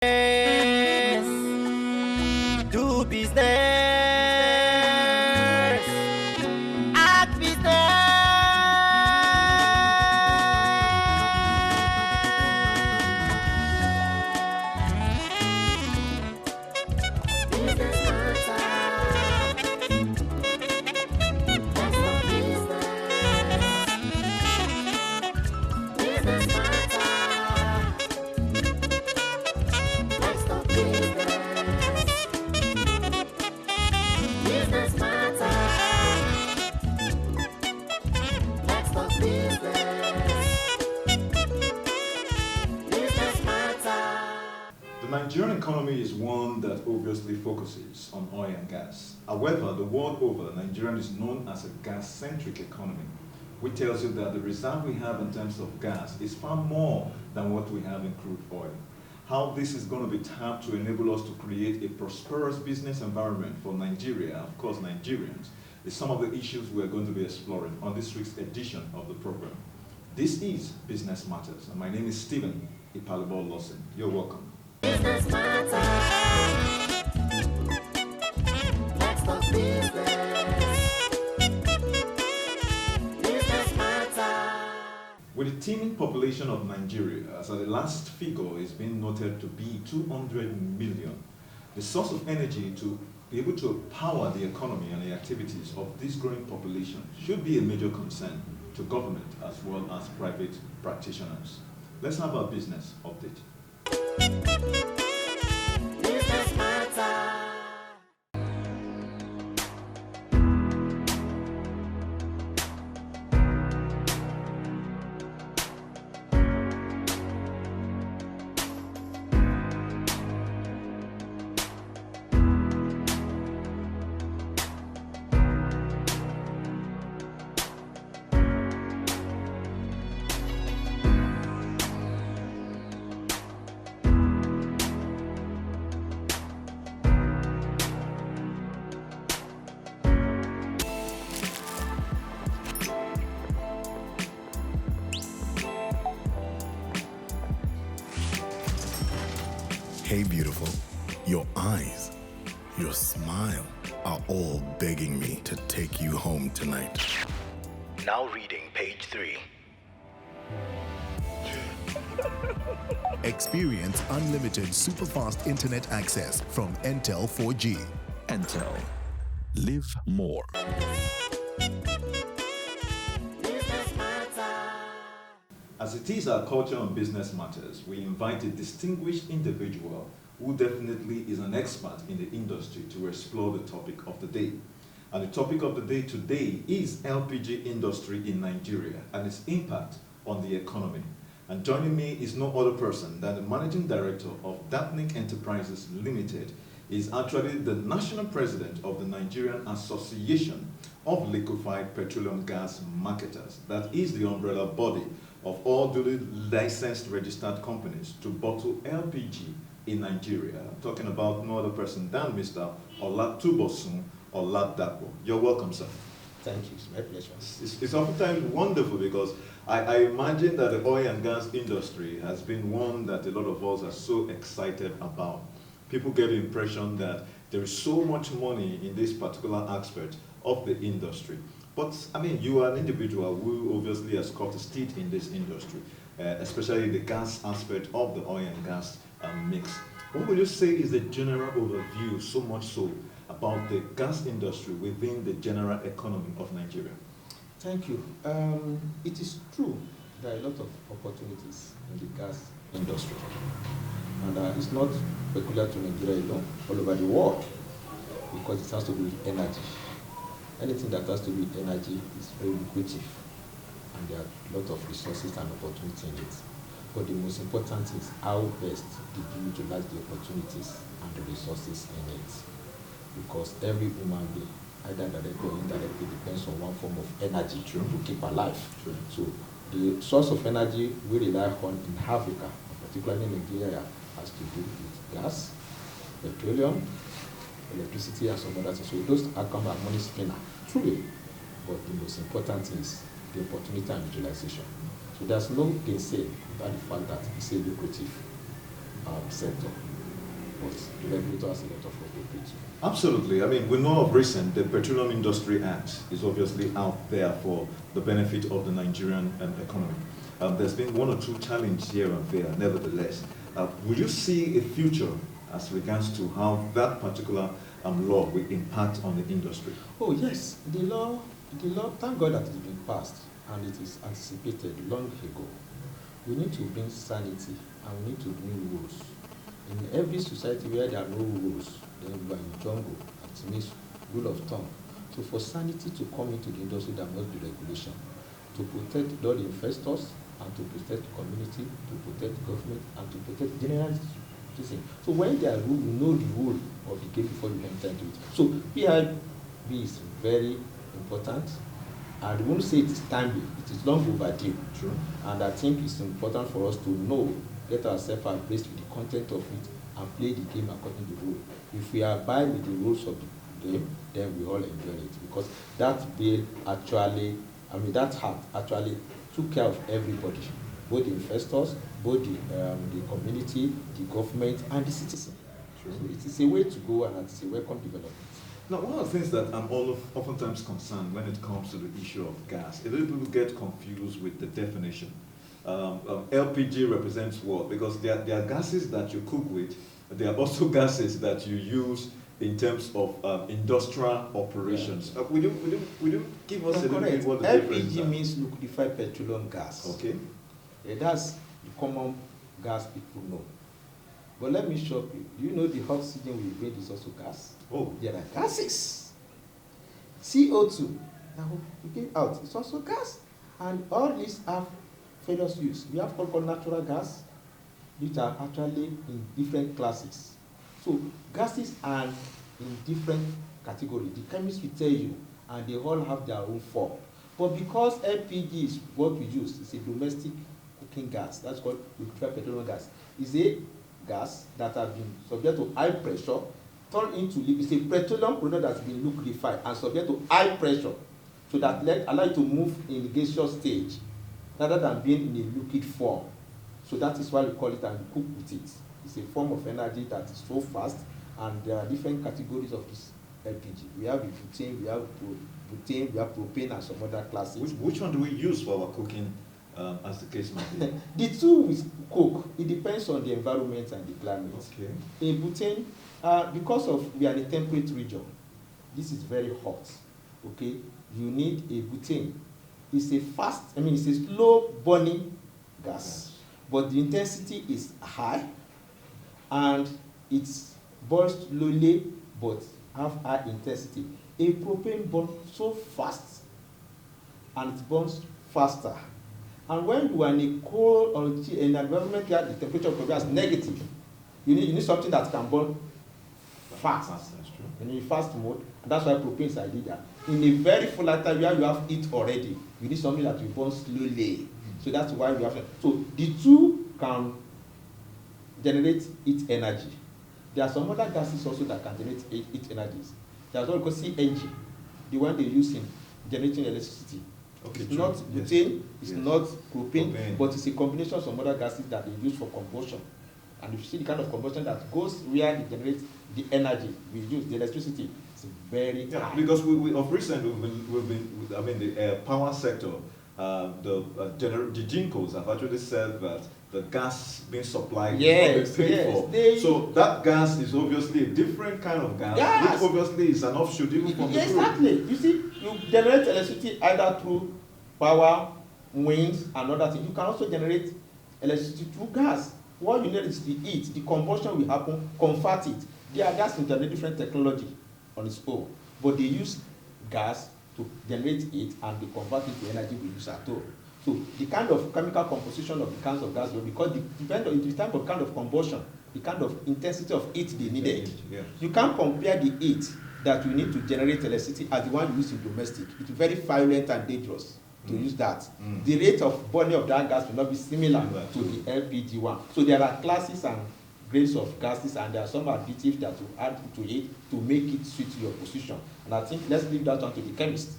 Do business, act business. Business The Nigerian economy is one that obviously focuses on oil and gas. However, the world over, Nigeria is known as a gas-centric economy, which tells you that the reserve we have in terms of gas is far more than what we have in crude oil. How this is going to be tapped to enable us to create a prosperous business environment for Nigeria, of course Nigerians, is some of the issues we're going to be exploring on this week's edition of the program. This is Business Matters, and my name is Stephen Ipalibo Lawson. You're welcome. Business Matters. Let's talk business. Business Matters. With the teeming population of Nigeria, as the last figure is being noted to be 200 million, the source of energy to be able to power the economy and the activities of this growing population should be a major concern to government as well as private practitioners. Let's have our business update. Business Matters. Hey beautiful, your eyes, your smile are all begging me to take you home tonight. Now reading page 3. Experience unlimited superfast internet access from Entel 4G. Entel. Live more. As it is our culture on Business Matters, we invite a distinguished individual who definitely is an expert in the industry to explore the topic of the day. And the topic of the day today is LPG industry in Nigeria and its impact on the economy. And joining me is no other person than the Managing Director of Dapnic Enterprises Limited. Is actually the National President of the Nigerian Association of Liquefied Petroleum Gasmarketers. That is the umbrella body of all duly licensed registered companies to bottle LPG in Nigeria. I'm talking about no other person than Mr. Olatunbosun Oladapo. You're welcome, sir. Thank you, it's my pleasure. It's oftentimes wonderful because I imagine that the oil and gas industry has been one that a lot of us are so excited about. People get the impression that there is so much money in this particular aspect of the industry. But, I mean, you are an individual who obviously has caught a steed in this industry, especially the gas aspect of the oil and gas mix. What would you say is the general overview, so much so, about the gas industry within the general economy of Nigeria? Thank you. It is true there are a lot of opportunities in the gas industry. And it's not peculiar to Nigeria alone, all over the world, because it has to do with energy. Anything that has to do with energy is very lucrative, and there are a lot of resources and opportunities in it. But the most important is how best did you utilize the opportunities and the resources in it. Because every human being, either directly or indirectly, depends on one form of energy to keep alive. So the source of energy we rely on in Africa, particularly in Nigeria, has to do with gas, petroleum, electricity, and some other things. So those come as money spinner, truly. But the most important is the opportunity and utilization. So there's no gainsay about the fact that it's a lucrative sector. but the regulator has a lot of work to do. Absolutely. I mean, we know of recent, the Petroleum Industry Act is obviously out there for the benefit of the Nigerian economy. There's been one or two challenges here and there, nevertheless. Would you see a future as regards to how that particular law will impact on the industry? Oh yes, the law, thank God that it's been passed and it is anticipated long ago. We need to bring sanity and we need to bring rules. In every society where there are no rules, then you are in jungle. It means rule of thumb. So for sanity to come into the industry, there must be regulation to protect all the investors and to protect the community, to protect the government, and to protect general citizens. So when there are rules, you know the rule of the game before you enter into it. So PIB is very important. I won't say it is timely, it is long overdue. True. And I think it's important for us to know, get ourselves abreast with the content of it, and play the game according to the rule. If we abide with the rules of the game, then we all enjoy it. Because that bill actually, that act actually took care of everybody, both the investors, both the community, the government, and the citizen. True. So it is a way to go, and it's a welcome development. Now, one of the things that I'm oftentimes concerned when it comes to the issue of gas, a lot of people get confused with the definition. LPG represents what? Because there are gases that you cook with, there are also gases that you use in terms of industrial operations. Yeah. Will you give us a little bit what the difference LPG are? means liquefied petroleum gas. Okay. That's the common gas people know. But let me shock you. Do you know the oxygen we breathe is also gas? Oh. There are gases. CO2, now we give out, it's also gas. And all these have various use. We have what called natural gas, which are actually in different classes. So gases are in different categories. The chemists will tell you, and they all have their own form. But because LPG is what we use, it's a domestic cooking gas. That's called liquefied petroleum gas. It's a gas that has been subject to high pressure, turned into liquid. It's a petroleum product that's been liquefied and subject to high pressure, so that allow it to move in the gaseous stage rather than being in a liquid form. So that is why we call it and cook with it. It's a form of energy that is so fast, and there are different categories of this LPG. We have butane, we have butane, we have propane, and some other classes. Which one do we use for our cooking, as the case might be? The two we cook, it depends on the environment and the climate. Okay. In butane, because of we are in a temperate region, this is very hot. Okay, you need a butane. It's a slow burning gas, but the intensity is high, and it burns slowly but have high intensity. A propane burns so fast, and it burns faster. And when you are in a cold or in an environment where the temperature of the is negative, you need something that can burn fast. That's true. In a fast mode, and that's why propane is ideal. In a very volatile where you have heat already, you need something that will burn slowly. So that's why we have. So the two can generate heat energy. There are some other gases also that can generate heat energies. There's what we call CNG, the one they use in generating electricity. Okay, It's true. not butane, it's Yes. not propane, Propane. but it's a combination of some other gases that they use for combustion. And if you see the kind of combustion that goes where they generate the energy we use, the electricity, it's very high. Because we of recent the power sector, the GENCOs have actually said that the gas being supplied is not being paid for. So that gas is obviously a different kind of gas, which obviously is an offshoot even from the crude. Exactly. You see, you generate electricity either through power, winds, and other things. You can also generate electricity through gas. What you need is the heat, the combustion will happen, convert it. There are gas to generate different technology on its own, but they use gas to generate heat and they convert it to energy we use at all. So the kind of chemical composition of the kinds of gas, because depend on the type of kind of combustion, the kind of intensity of heat they needed. Yeah. You can't compare the heat that you need to generate electricity as the one you use in domestic. It's very violent and dangerous to use that. The rate of burning of that gas will not be similar to the LPG one. So there are classes and grades of gases, and there are some additives that you add to it to make it suit your position. And I think let's leave that one to the chemist.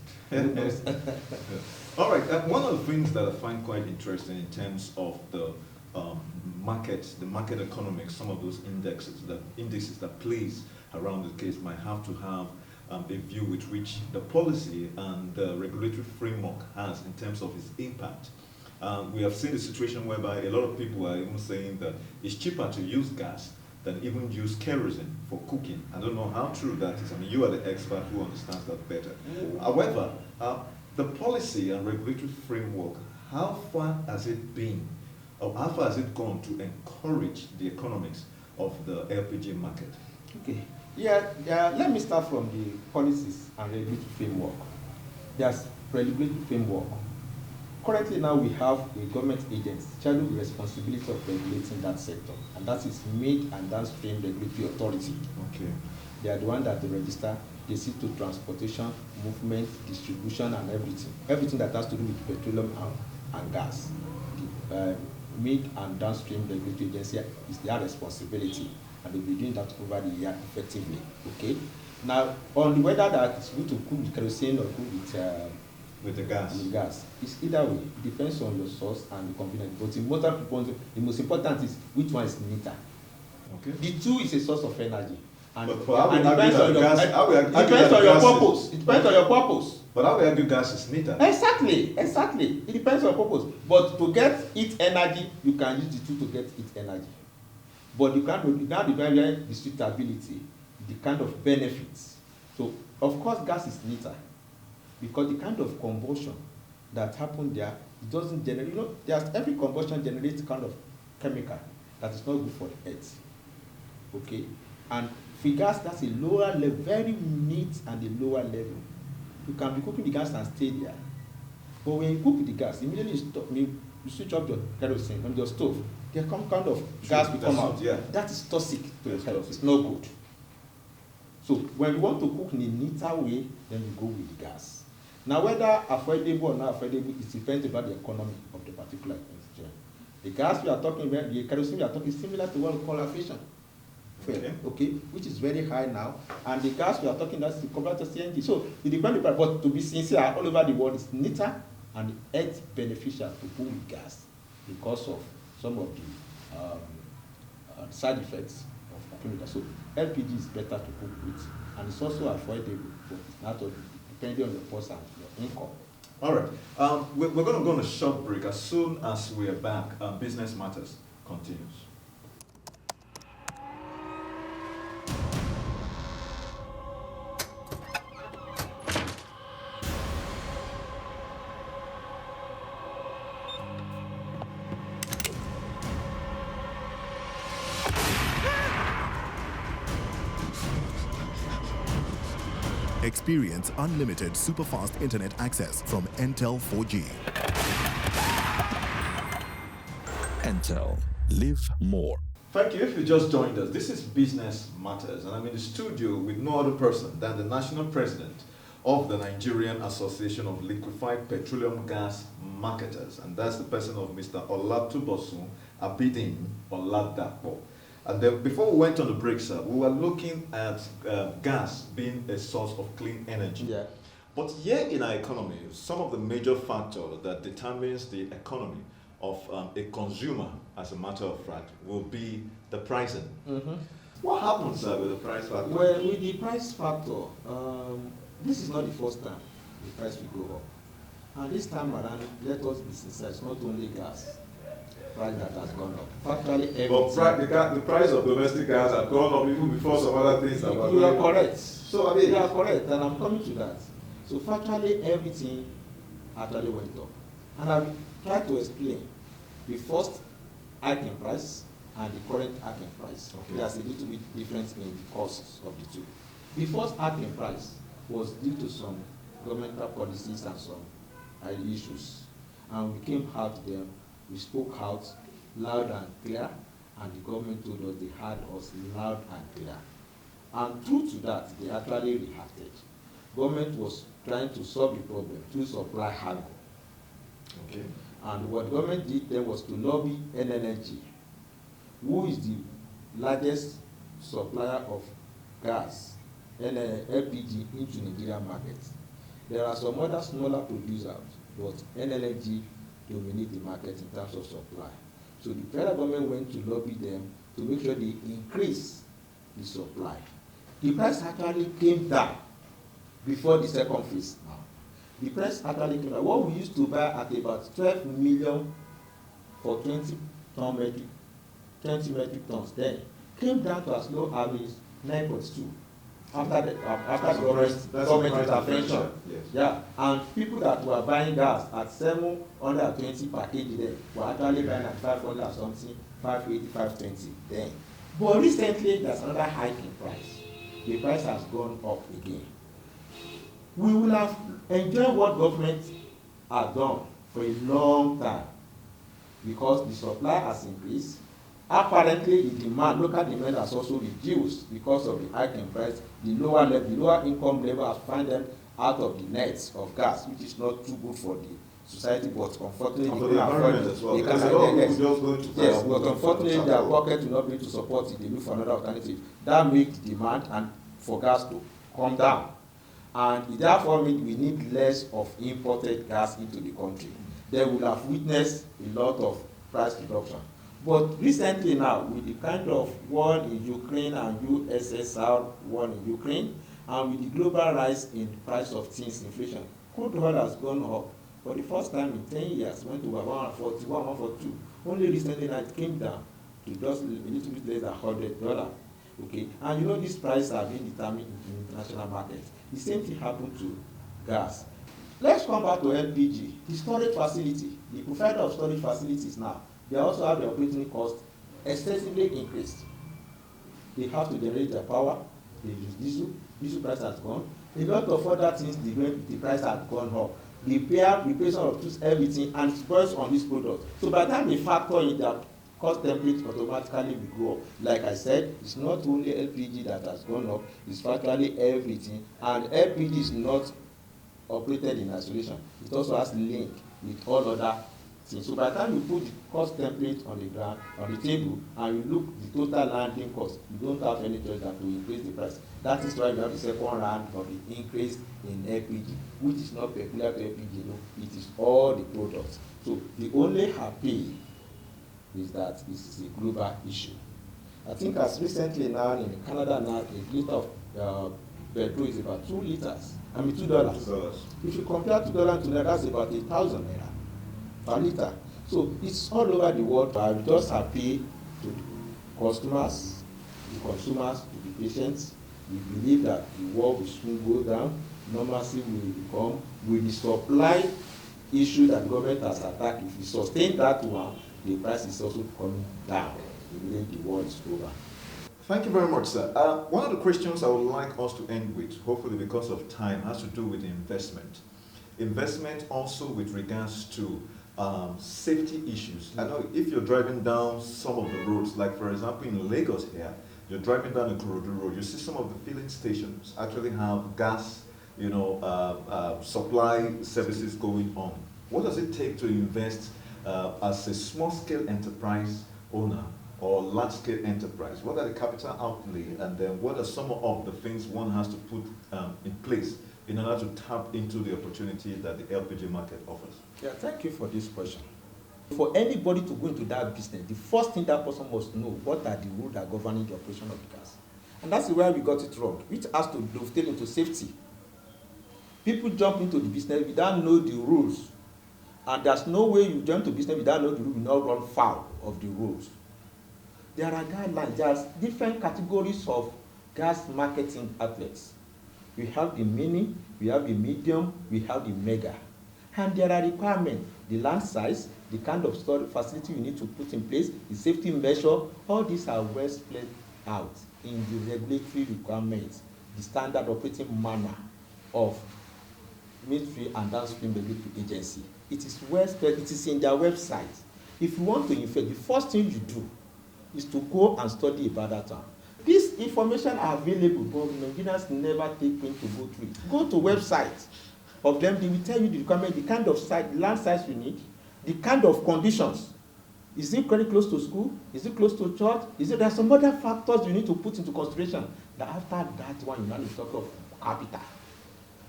All right. One of the things that I find quite interesting in terms of the markets, the market economics, some of those indices that plays around the case might have to have a view with which the policy and the regulatory framework has in terms of its impact. We have seen a situation whereby a lot of people are even saying that it's cheaper to use gas than even use kerosene for cooking. I don't know how true that is. I mean, you are the expert who understands that better. However, the policy and regulatory framework, how far has it been, or how far has it gone to encourage the economics of the LPG market? Okay. Yeah, let me start from the policies and regulatory framework. There's regulatory framework. Currently now we have a government agency charged with the responsibility of regulating that sector, and that is Mid and Downstream Regulatory Authority. Okay. They are the one that they register, they see to transportation, movement, distribution, and everything. Everything that has to do with petroleum and gas. The Mid and Downstream Regulatory Agency is their responsibility, and they'll be doing that over the year effectively. Okay. Now, on the whether that it's good to cook with kerosene or cook with the gas. With gas. It's either way. It depends on your source and the convenience. But in most people, the most important is which one is neater. Okay. The two is a source of energy. And but how and depends on your purpose. It depends on your purpose. But how we argue gas is neater? Exactly. It depends on purpose. But to get its energy, you can use the two to get its energy. But you can't now depend the suitability, the kind of benefits. So of course gas is neater, because the kind of combustion that happened there, it doesn't generate, every combustion generates kind of chemical that is not good for the earth. Okay? And for gas, that's a lower level, very neat and a lower level. You can be cooking the gas and stay there. But when you cook with the gas, immediately you switch off your kerosene on your stove, there come kind of gas will come out. Yeah. That is toxic to your health. It's not good. So when you want to cook in a neater way, then you go with the gas. Now, whether affordable or not affordable, it depends about the economy of the particular institution. The gas we are talking about, the kerosene we are talking, is similar to what we call aviation fuel, okay, which is very high now. And the gas we are talking, that's the converter CNG. So it depends, but to be sincere, all over the world, it's neater and earth beneficial to cook with gas because of some of the side effects of chemicals. So LPG is better to cook with, and it's also affordable, but it's not depending on your purse and your income. All right. We're going to go on a short break. As soon as we are back, Business Matters continues. Experience unlimited super-fast internet access from Entel 4G. Entel. Live more. Thank you. If you just joined us, this is Business Matters, and I'm in the studio with no other person than the National President of the Nigerian Association of Liquefied Petroleum Gas Marketers, and that's the person of Mr. Olatunbosun Abideen Oladapo. And then before we went on the break, sir, we were looking at gas being a source of clean energy. Yeah. But here in our economy, some of the major factors that determines the economy of a consumer, as a matter of fact, will be the pricing. Mm-hmm. What happens with the price factor? Well, with the price factor, this is not the first time the price will go up. And this time around, let us be sincere, it's not only gas price that has gone up. Factually, everything. But the price of domestic gas has gone up even before some other things. You are correct. So you are correct, and I'm coming to that. So factually, everything actually went up. And I've tried to explain the first hike in price and the current hike in price. Okay. There's a little bit difference in the costs of the two. The first hike in price was due to some governmental policies and some issues. And we came out there. We spoke out loud and clear, and the government told us they heard us loud and clear. And true to that, they actually reacted. Government was trying to solve the problem through supply haggle. Okay. And what government did then was to lobby NNNG, who is the largest supplier of gas, LPG, into Nigerian market. There are some other smaller producers, but NNNG dominate the market in terms of supply. So the federal government went to lobby them to make sure they increase the supply. The price actually came down before the second phase now. The price actually came down. What we used to buy at about 12 million for 20 metric tons then came down to as low as 9.2 after the government intervention. Yes. Yeah, and people that were buying gas at 720 per kg then were actually buying at 500 something, 580, 520 then. But recently there's another hike in price. The price has gone up again. We will have enjoyed what government has done for a long time because the supply has increased. Apparently, the demand, local demand has also reduced because of the hike in price. The lower income level has found them out of the nets of gas, which is not too good for the society, but unfortunately, And for the environment as well. Yes, but unfortunately, their pocket will not be able to support it. They look for another alternative. That makes the demand and for gas to come down. And it therefore means we need less of imported gas into the country. Then we'll have witnessed a lot of price reduction. But recently now, with the kind of war in Ukraine and USSR war in Ukraine, and with the global rise in the price of things, inflation, crude oil has gone up for the first time in 10 years, went to about 140, 142. Only recently now it came down to just a little bit less than $100. Okay, and you know these prices are being determined in the international market. The same thing happened to gas. Let's come back to LPG. The storage facility, the provider of storage facilities now, they also have the operating cost excessively increased. They have to generate their power, they use diesel price has gone. A lot of other things, the price has gone up. The repair of everything, and it's based on this product. So by the time they factor in that, cost template automatically will go up. Like I said, it's not only LPG that has gone up, it's virtually everything. And LPG is not operated in isolation. It also has link with all other things. So by the time you put the cost template on the ground, on the table, and you look the total landing cost, you don't have any choice than to increase the price. That is why you have the second round of the increase in LPG, which is not peculiar to LPG, no, it is all the products. So the only happy is that this is a global issue. I think as recently now in Canada now, a liter of petrol is about $2. $2. If you compare $2 to Naira, that's about 1,000 Naira per liter. So it's all over the world. I'm just happy to the customers, the consumers, to the patients. We believe that the war will soon go down. Normalcy will become with the supply issue that the government has attacked. If we sustain that one, the price is also coming down. We believe the war is over. Thank you very much, sir. One of the questions I would like us to end with, hopefully because of time, has to do with investment. Investment also with regards to safety issues. I know if you're driving down some of the roads, like for example in Lagos here, you're driving down the Ikorodu road, you see some of the filling stations actually have gas, supply services going on. What does it take to invest as a small-scale enterprise owner or large-scale enterprise? What are the capital outlay, and then what are some of the things one has to put in place in order to tap into the opportunity that the LPG market offers? Yeah, thank you for this question. For anybody to go into that business, the first thing that person must know, what are the rules that are governing the operation of the gas? And that's where we got it wrong, which has to dovetail into safety. People jump into the business without know the rules. And there's no way you jump to business without know the rules, you not run foul of the rules. There are guidelines, there's different categories of gas marketing outlets. We have the mini, we have the medium, we have the mega. And there are requirements, the land size, the kind of storage facility you need to put in place, the safety measure, all these are well spelled out in the regulatory requirements, the standard operating manner of military and downstream regulatory agency. It is well spelled, it is in their website. If you want to invest, the first thing you do is to go and study about that town. This information are available, but Nigerians never take time to go through it. Go to websites of them, they will tell you the requirement, the kind of site, land size you need, the kind of conditions. Is it very close to school? Is it close to church? There are some other factors you need to put into consideration. That after that one, you now talk of capital.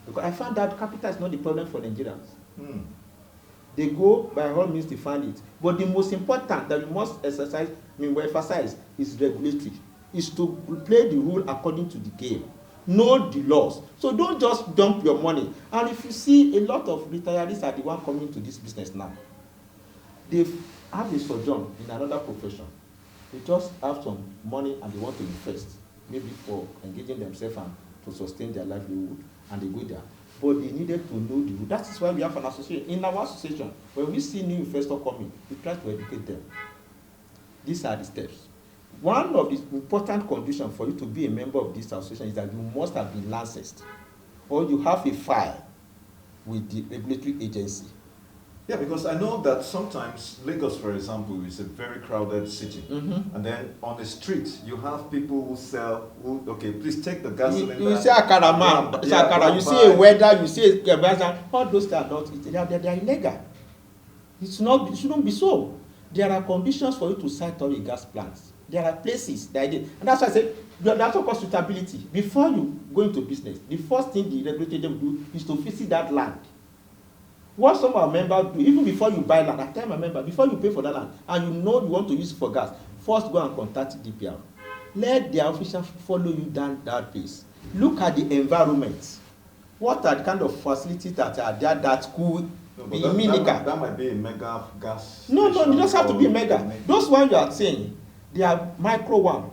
Because I found that capital is not the problem for Nigerians. They go by all means to find it. But the most important that we must emphasize is regulatory, is to play the rule according to the game. Know the laws. So don't just dump your money. And if you see, a lot of retirees are the one coming to this business now. They have a sojourn in another profession. They just have some money and they want to invest, maybe for engaging themselves and to sustain their livelihood, and they go there. But they needed to know the rule. That is why we have an association. In our association, when we see new investors coming, we try to educate them. These are the steps. One of the important conditions for you to be a member of this association is that you must have been licensed, or you have a file with the regulatory agency. Yeah, because I know that sometimes Lagos, for example, is a very crowded city. And then on the street, you have people who sell, okay, please take the gas cylinder. You see Akara man, you see a weather, you see a all those things are not, they are illegal. It's not, it shouldn't be so. There are conditions for you to set up a gas plant. There are places that and that's why I say that's what called suitability. Before you go into business, the first thing the regulatory agency will do is to visit that land. What some of our members do, even before you buy land, I tell my member, before you pay for that land, and you know you want to use it for gas, first go and contact DPR. Let the official follow you down that place. Look at the environment. What are the kind of facilities that are there that could be illegal? That might be a mega gas. No, it doesn't have to be mega. Those ones you are saying, they are micro one.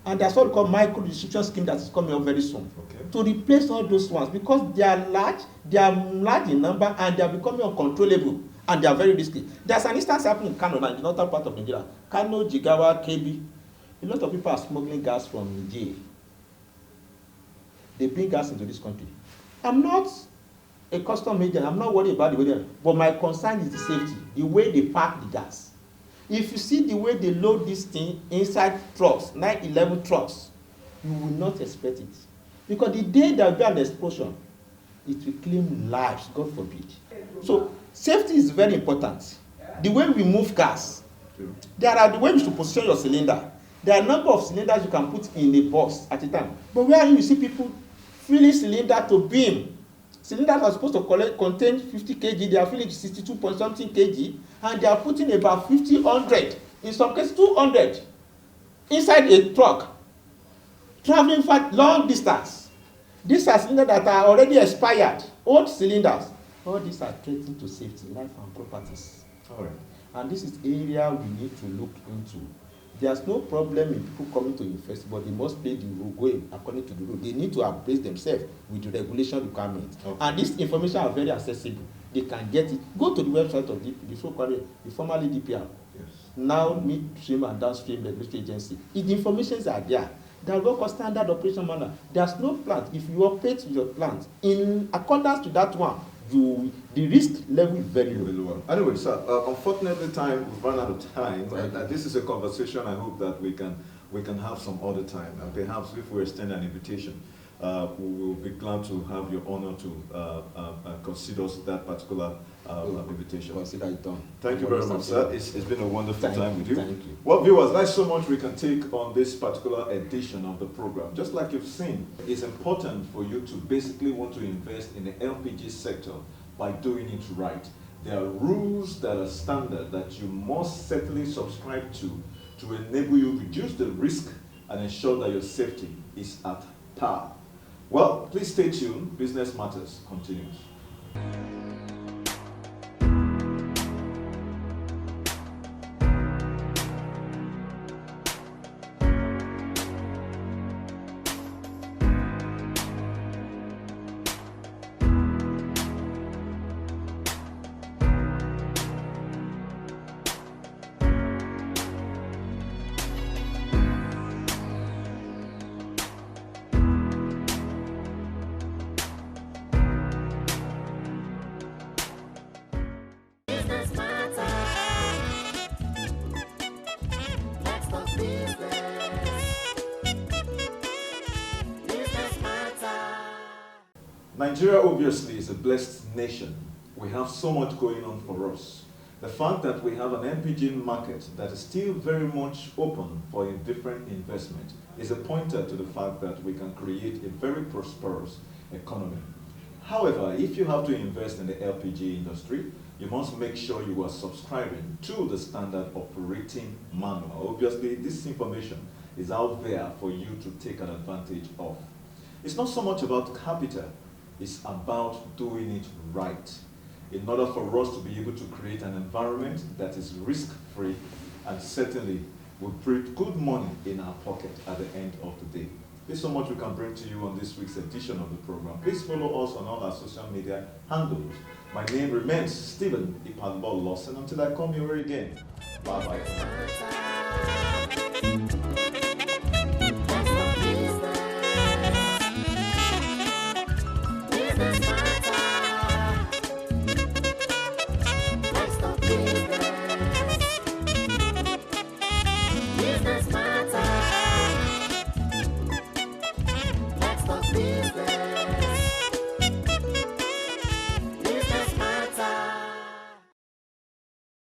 And there's what we call micro distribution scheme that is coming up very soon. Okay. To replace all those ones, because they are large in number, and they are becoming uncontrollable, and they are very risky. There's an instance happening in Kano now, in the northern part of Nigeria. Kano, Jigawa, Kebbi. A lot of people are smuggling gas from Nigeria. They bring gas into this country. I'm not a custom agent. I'm not worried about the way but my concern is the safety, the way they pack the gas. If you see the way they load this thing inside trucks, 911 trucks, you will not expect it. Because the day there will be an explosion, it will claim lives, God forbid. So safety is very important. The way we move gas, there are the way you should position your cylinder. There are a number of cylinders you can put in a box at a time. But where you see people filling cylinder to beam, cylinders are supposed to contain 50 kg, they are filling 62 point something kg, and they are putting about 50, 100, in some cases 200, inside a truck, traveling for long distance. These are cylinders that are already expired, old cylinders. All these are threatening to safety, life and properties. All right. And this is area we need to look into. There's no problem in people coming to invest, but they must play the rule, going according to the rule. They need to embrace themselves with the regulation requirements. Okay. And this information are very accessible. They can get it. Go to the website of the so-called, the formerly DPR. Yes. Now midstream and downstream regulatory agency. If the informations are there, they will work on standard operation manner. There's no plant. If you operate your plant in accordance to that one, the risk level is very low. Anyway, sir, unfortunately, we've run out of time. This is a conversation I hope that we can have some other time. And perhaps if we extend an invitation, we will be glad to have your honor to consider that particular invitation. Consider it done. Thank you very much, sir. It's been a wonderful time with you. Thank you. Well, viewers, that's so much we can take on this particular edition of the program. Just like you've seen, it's important for you to basically want to invest in the LPG sector by doing it right. There are rules that are standard that you must certainly subscribe to enable you reduce the risk and ensure that your safety is at par. Well, please stay tuned. Business Matters continues. Business matter. Let's talk business. Business matter. Nigeria obviously is a blessed nation. We have so much going on for us. The fact that we have an LPG market that is still very much open for a different investment is a pointer to the fact that we can create a very prosperous economy. However, if you have to invest in the LPG industry, you must make sure you are subscribing to the standard operating manual. Obviously, this information is out there for you to take an advantage of. It's not so much about capital, it's about doing it right. In order for us to be able to create an environment that is risk-free and certainly will bring good money in our pocket at the end of the day. There's so much we can bring to you on this week's edition of the program. Please follow us on all our social media handles. My name remains Stephen Ipadbo Lawson until I come your way again. Bye-bye.